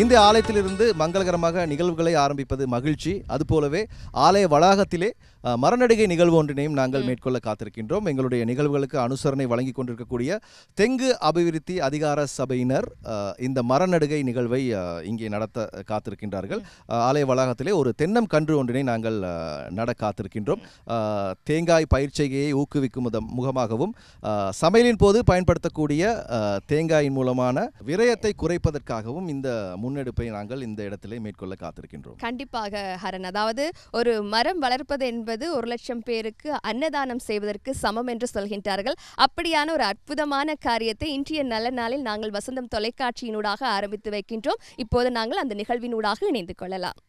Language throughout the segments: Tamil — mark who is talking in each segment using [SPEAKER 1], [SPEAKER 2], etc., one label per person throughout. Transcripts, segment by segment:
[SPEAKER 1] இந்த ஆலயத்திலிருந்து மங்களகரமாக நிகழ்வுகளை ஆரம்பிப்பது மகிழ்ச்சி. அதுபோலவே ஆலய வளாகத்திலே மரநடுகை நிகழ்வு ஒன்றினையும் நாங்கள் மேற்கொள்ள காத்திருக்கின்றோம். எங்களுடைய நிகழ்வுகளுக்கு அனுசரணை வழங்கி கொண்டிருக்கக்கூடிய தெங்கு அபிவிருத்தி அதிகார சபையினர் இந்த மரநடுகை நிகழ்வை இங்கே நடத்த காத்திருக்கின்றார்கள். ஆலய வளாகத்திலே ஒரு தென்னம் கன்று ஒன்றினை நாங்கள் நட காத்திருக்கின்றோம். தேங்காய் பயிர்ச்செய்கையை ஊக்குவிக்கும் முகமாகவும் சமையலின் போது பயன்படுத்தக்கூடிய தேங்காயின் மூலமான விரயத்தை குறைப்பதற்காகவும் இந்த முன்னெடுப்பை நாங்கள் இந்த இடத்திலே மேற்கொள்ள காத்திருக்கின்றோம்.
[SPEAKER 2] கண்டிப்பாக ஹரன், அதாவது ஒரு மரம் வளர்ப்பது என்பது 1,00,000 பேருக்கு அன்னதானம் செய்வதற்கு சமம் என்று சொல்கின்றார்கள். அப்படியான ஒரு அற்புதமான காரியத்தை இன்றைய நல்ல நாளில் நாங்கள் வசந்தம் தொலைக்காட்சியினூடாக ஆரம்பித்து வைக்கின்றோம். இப்போது நாங்கள் அந்த நிகழ்வினூடாக இணைந்து கொள்ளலாம்.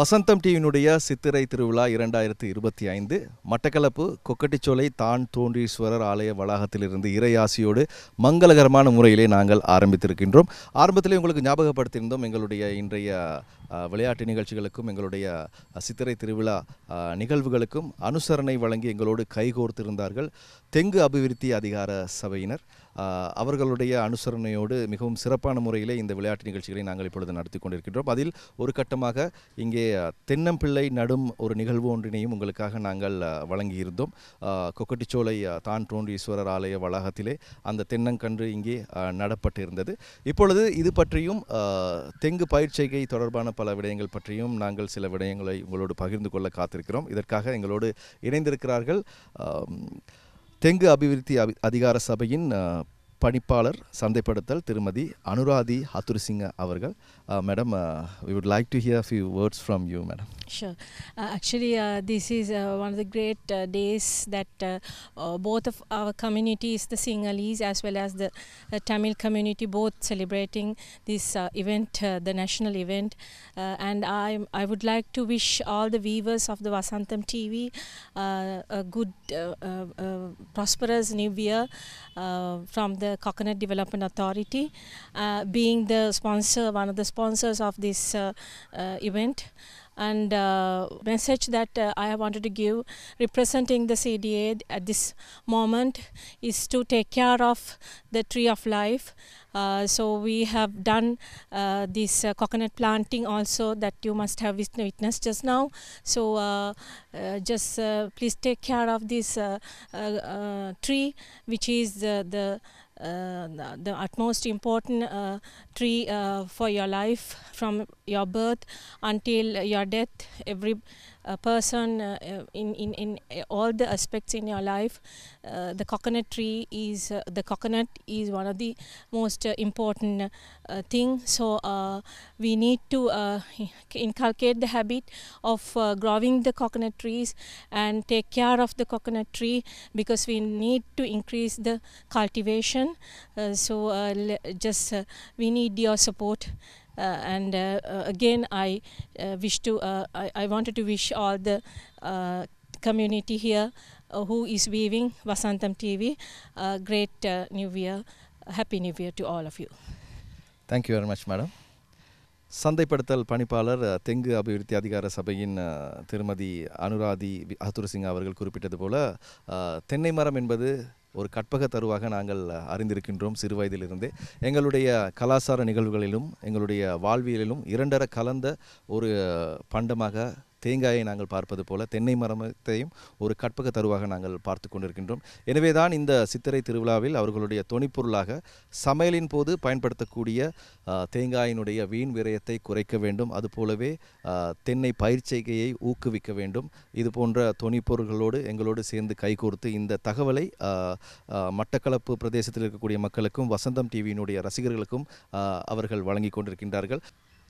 [SPEAKER 1] வசந்தம் டிவியினுடைய சித்திரை திருவிழா 2025 மட்டக்களப்பு கொக்கட்டிச்சோலை தான் தோன்றீஸ்வரர் ஆலய வளாகத்திலிருந்து இறையாசியோடு மங்களகரமான முறையிலே நாங்கள் ஆரம்பித்திருக்கின்றோம். ஆரம்பத்திலே உங்களுக்கு ஞாபகப்படுத்தியிருந்தோம் எங்களுடைய இன்றைய விளையாட்டு நிகழ்ச்சிகளுக்கும் எங்களுடைய சித்திரை திருவிழா நிகழ்வுகளுக்கும் அனுசரணை வழங்கி எங்களோடு கைகோர்த்திருந்தார்கள் தெங்கு அபிவிருத்தி அதிகார சபையினர். அவர்களுடைய அனுசரணையோடு மிகவும் சிறப்பான முறையிலே இந்த விளையாட்டு நிகழ்ச்சிகளை நாங்கள் இப்பொழுது நடத்தி கொண்டிருக்கின்றோம். அதில் ஒரு கட்டமாக இங்கே தென்னம்பிள்ளை நடும் ஒரு நிகழ்வு ஒன்றினையும் உங்களுக்காக நாங்கள் வழங்கியிருந்தோம். கொக்கட்டிச்சோலை தான் தோன்றீஸ்வரர் ஆலய வளாகத்திலே அந்த தென்னங்கன்று இங்கே நடப்பட்டிருந்தது. இப்பொழுது இது பற்றியும் தெங்கு பயிர்ச்செய்கை தொடர்பான பல விடயங்கள் பற்றியும் நாங்கள் சில விடயங்களை உங்களோடு பகிர்ந்து கொள்ள காத்திருக்கிறோம். இதற்காக எங்களோடு இணைந்திருக்கிறார்கள் தெங்கு அபிவிருத்தி அதிகார சபையின் பணிப்பாளர் சந்தைப்படுத்தல் திருமதி அனுராதி ஹத்துருசிங்க அவர்கள். Madam, we would like to hear a few words from you, madam.
[SPEAKER 3] Sure. Actually, this is one of the great days that both of our communities, the Sinhalese as well as the Tamil community, both celebrating this event, the national event. And I would like to wish all the viewers of the Vasantham TV a good, prosperous new year from the Coconut Development Authority, being the sponsor, one of the sponsors of this event. And message that I wanted to give representing the CDA at this moment is to take care of the tree of life. So we have done this coconut planting also that you must have witnessed just now. So just please take care of this tree, which is the utmost important tree for your life from your birth until your death. Every person in all the aspects in your life, the coconut tree is the coconut is one of the most important thing. So we need to inculcate the habit of growing the coconut trees and take care of the coconut tree, because we need to increase the cultivation. So just we need your support. And again I wanted to wish all the community here who is viewing Vasantham TV. Great New Year. Happy New Year to all of you.
[SPEAKER 1] Thank you very much madam. சந்தைப்படுத்தல் பணிப்பாளர் தெங்கு அபிவிருத்தி அதிகார சபையின் திருமதி அனுராதி அத்துரசிங்க அவர்கள் குறிப்பிட்டது போல தென்னை மரம் என்பது ஒரு கற்பக தருவாக நாங்கள் அறிந்திருக்கின்றோம். சிறு வயதிலிருந்தே எங்களுடைய கலாச்சார நிகழ்வுகளிலும் எங்களுடைய வாழ்வியலிலும் இரண்டர கலந்த ஒரு பண்டமாக தேங்காயை நாங்கள் பார்ப்பது போல தென்னை மரத்தையும் ஒரு கற்பக தருவாக நாங்கள் பார்த்து கொண்டிருக்கின்றோம். எனவே தான் இந்த சித்திரை திருவிழாவில் அவர்களுடைய தொனிப்பொருளாக சமையலின் போது பயன்படுத்தக்கூடிய தேங்காயினுடைய வீண் விரயத்தை குறைக்க வேண்டும், அதுபோலவே தென்னை பயிர்ச்செய்கையை ஊக்குவிக்க வேண்டும். இது போன்ற தொனிப்பொருள்களோடு எங்களோடு சேர்ந்து கைகோர்த்து இந்த தகவலை மட்டக்களப்பு பிரதேசத்தில் இருக்கக்கூடிய மக்களுக்கும் வசந்தம் டிவியினுடைய ரசிகர்களுக்கும் அவர்கள் வழங்கி கொண்டிருக்கின்றார்கள்.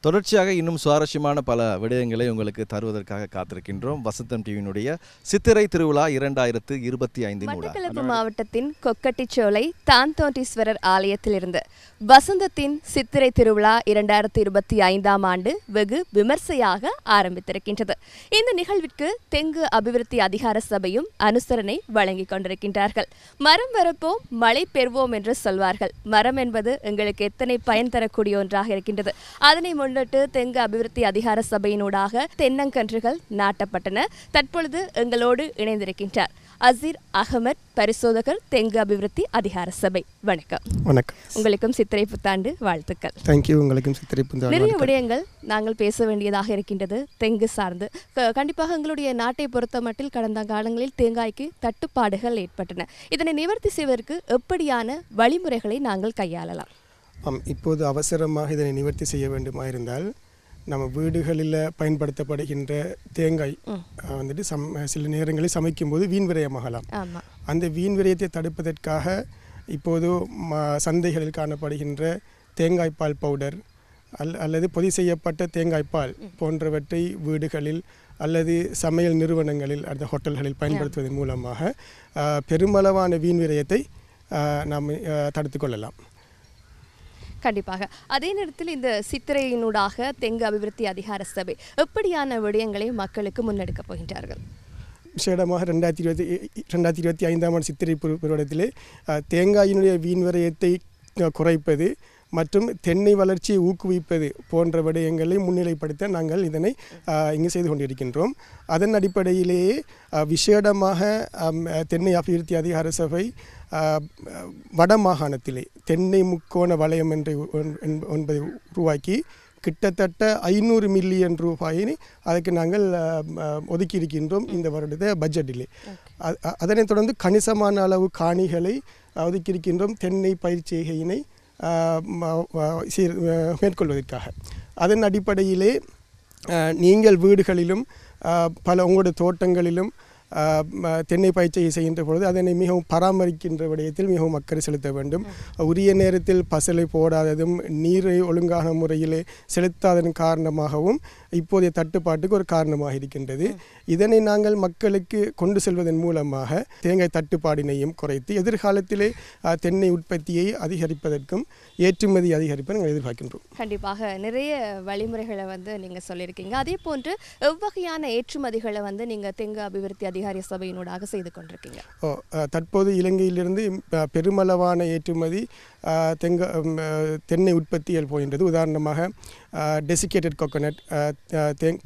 [SPEAKER 1] தொடர்ச்சியாக இன்னும் சுவாரஸ்யமான பல விடயங்களை உங்களுக்கு தருவதற்காக காத்திருக்கின்றோம். வசந்தம் டிவியினுடைய சித்திரை திருவிழா 2025
[SPEAKER 2] மட்டக்களப்பு மாவட்டத்தின் கொக்கட்டிச்சோலை தான்தோன்றீஸ்வரர் ஆலயத்திலிருந்து வசந்தத்தின் சித்திரை திருவிழா 2025ஆம் ஆண்டு வெகு விமர்சையாக ஆரம்பித்திருக்கின்றது. இந்த நிகழ்விற்கு தெங்கு அபிவிருத்தி அதிகார சபையும் அனுசரணை வழங்கிக் கொண்டிருக்கின்றார்கள். மரம் வரப்போம் மழை பெறுவோம் என்று சொல்வார்கள். மரம் என்பது எங்களுக்கு எத்தனை பயன் தரக்கூடிய ஒன்றாக இருக்கின்றது. அதனை முன்னிட்டு தெங்கு அபிவிருத்தி அதிகார சபையினூடாக தென்னங்கன்றுகள் நாட்டப்பட்டன. தற்பொழுது எங்களோடு இணைந்திருக்கின்றார் அசீர் அகமத், பரிசோதகர், தெங்கு அபிவிருத்தி அதிகார சபை. வணக்கம்.
[SPEAKER 4] வணக்கம்.
[SPEAKER 2] உங்களுக்கும் சித்திரை புத்தாண்டு வாழ்த்துக்கள்.
[SPEAKER 4] தேங்க்யூ. உங்களுக்கும் சித்திரை புத்தாண்டு.
[SPEAKER 2] நிறைய விடயங்கள் நாங்கள் பேச வேண்டியதாக இருக்கின்றது தெங்கு சார்ந்து. கண்டிப்பாக எங்களுடைய நாட்டை பொறுத்த மட்டில் கடந்த காலங்களில் தேங்காய்க்கு தட்டுப்பாடுகள் ஏற்பட்டன. இதனை நிவர்த்தி செய்வதற்கு எப்படியான வழிமுறைகளை நாங்கள் கையாளலாம்?
[SPEAKER 4] இப்போது அவசரமாக இதனை நிவர்த்தி செய்ய வேண்டுமாயிருந்தால் நம்ம வீடுகளில் பயன்படுத்தப்படுகின்ற தேங்காய் வந்துட்டு சில நேரங்களில் சமைக்கும் போது வீண் விரயமாகலாம். அந்த வீண் விரயத்தை தடுப்பதற்காக இப்போது சந்தைகளில் காணப்படுகின்ற தேங்காய்ப்பால் பவுடர் அல்லது பொதி செய்யப்பட்ட தேங்காய்ப்பால் போன்றவற்றை வீடுகளில் அல்லது சமையல் நிறுவனங்களில் அந்த ஹோட்டல்களில் பயன்படுத்துவதன் மூலமாக பெருமளவான வீண் விரயத்தை நாம் தடுத்து கொள்ளலாம்.
[SPEAKER 2] கண்டிப்பாக. அதே நேரத்தில் இந்த சித்திரையினூடாக தெங்கு அபிவிருத்தி அதிகார சபை எப்படியான விடயங்களை மக்களுக்கு முன்னெடுக்கப் போகின்றார்கள்?
[SPEAKER 4] விசேடமாக 2025ஆம் ஆண்டு சித்திரை பெருவடத்திலே தேங்காயினுடைய வீண் விரயத்தை குறைப்பது மற்றும் தென்னை வளர்ச்சியை ஊக்குவிப்பது போன்ற விடயங்களை முன்னிலைப்படுத்த நாங்கள் இதனை இங்கு செய்து கொண்டிருக்கின்றோம். அதன் அடிப்படையிலேயே விசேடமாக தென்னை அபிவிருத்தி அதிகார சபை வடமாகாணத்திலே தென்னை முக்கோண வலயம் என்பதை உருவாக்கி கிட்டத்தட்ட 500 மில்லியன் ரூபாயினை அதுக்கு நாங்கள் ஒதுக்கி இருக்கின்றோம் இந்த வருடத்தை பட்ஜெட்டிலே. அதனைத் தொடர்ந்து கணிசமான அளவு காணிகளை ஒதுக்கி இருக்கின்றோம் தென்னை பயிர்ச்செய்கையினை மேற்கொள்வதற்காக. அதன் அடிப்படையிலே நீங்கள் வீடுகளிலும் பல உங்களுடைய தோட்டங்களிலும் தென்னை பயிற்சியை செய்கின்ற பொழுது அதனை மிகவும் பராமரிக்கின்ற விடயத்தில் மிகவும் அக்கறை செலுத்த வேண்டும். உரிய நேரத்தில் பசலை போடாததும் நீரை ஒழுங்கான முறையிலே செலுத்தாததன் காரணமாகவும் இப்போதைய தட்டுப்பாட்டுக்கு ஒரு காரணமாக இருக்கின்றது. இதனை நாங்கள் மக்களுக்கு கொண்டு செல்வதன் மூலமாக தேங்காய் தட்டுப்பாடினையும் குறைத்து எதிர்காலத்திலே தென்னை உற்பத்தியை அதிகரிப்பதற்கும் ஏற்றுமதி அதிகரிப்பை நாங்கள் எதிர்பார்க்கின்றோம்.
[SPEAKER 2] கண்டிப்பாக நிறைய வழிமுறைகளை நீங்கள் சொல்லியிருக்கீங்க. அதே போன்று எவ்வகையான ஏற்றுமதிகளை நீங்கள் தெங்கு அபிவிருத்தி அதிகாரி சபையினூடாக செய்து கொண்டிருக்கீங்க?
[SPEAKER 4] தற்போது இலங்கையிலிருந்து பெருமளவான ஏற்றுமதி தென்னை உற்பத்தியில் போகின்றது. உதாரணமாக டெசிகேட்டட் கோகோனட்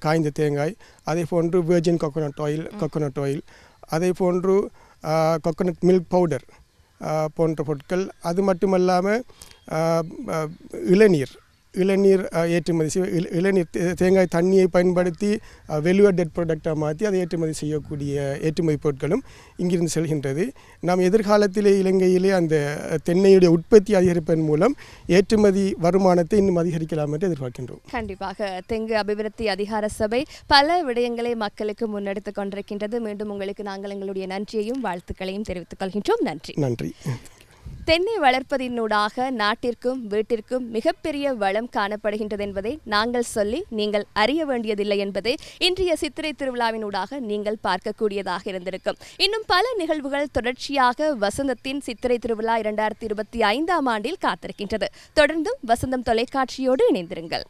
[SPEAKER 4] காய்ந்த தேங்காய், அதே போன்று வெர்ஜின் கோகோனட் ஆயில், அதே போன்று கோகோனட் மில்க் பவுடர் போன்ற பொருட்கள். அது மட்டுமல்லாமல் இளநீர் ஏற்றுமதி இளநீர் தேங்காய் தண்ணியை பயன்படுத்தி வெல்யூடட் ப்ராடக்டாக மாற்றி அதை ஏற்றுமதி செய்யக்கூடிய ஏற்றுமதி பொருட்களும் இங்கிருந்து செல்கின்றது. நாம் எதிர்காலத்திலே இலங்கையிலே அந்த தென்னையுடைய உற்பத்தி அதிகரிப்பதன் மூலம் ஏற்றுமதி வருமானத்தை இன்னும் அதிகரிக்கலாம் என்று எதிர்பார்க்கின்றோம்.
[SPEAKER 2] கண்டிப்பாக தெங்கு அபிவிருத்தி அதிகார சபை பல விடயங்களை மக்களுக்கு முன்னெடுத்து கொண்டிருக்கின்றது. மீண்டும் உங்களுக்கு நாங்கள் எங்களுடைய நன்றியையும் வாழ்த்துக்களையும் தெரிவித்துக் கொள்கின்றோம். நன்றி. தென்னை வளர்ப்பதினூடாக நாட்டிற்கும் வீட்டிற்கும் மிகப்பெரிய வளம் காணப்படுகின்றது என்பதை நாங்கள் சொல்லி நீங்கள் அறிய வேண்டியதில்லை என்பதை இன்றைய சித்திரை திருவிழாவினூடாக நீங்கள் பார்க்கக்கூடியதாக இருந்திருக்கும். இன்னும் பல நிகழ்வுகள் தொடர்ச்சியாக வசந்தத்தின் சித்திரை திருவிழா 2025ஆம் ஆண்டில் காத்திருக்கின்றது. தொடர்ந்தும் வசந்தம் தொலைக்காட்சியோடு இணைந்திருங்கள்.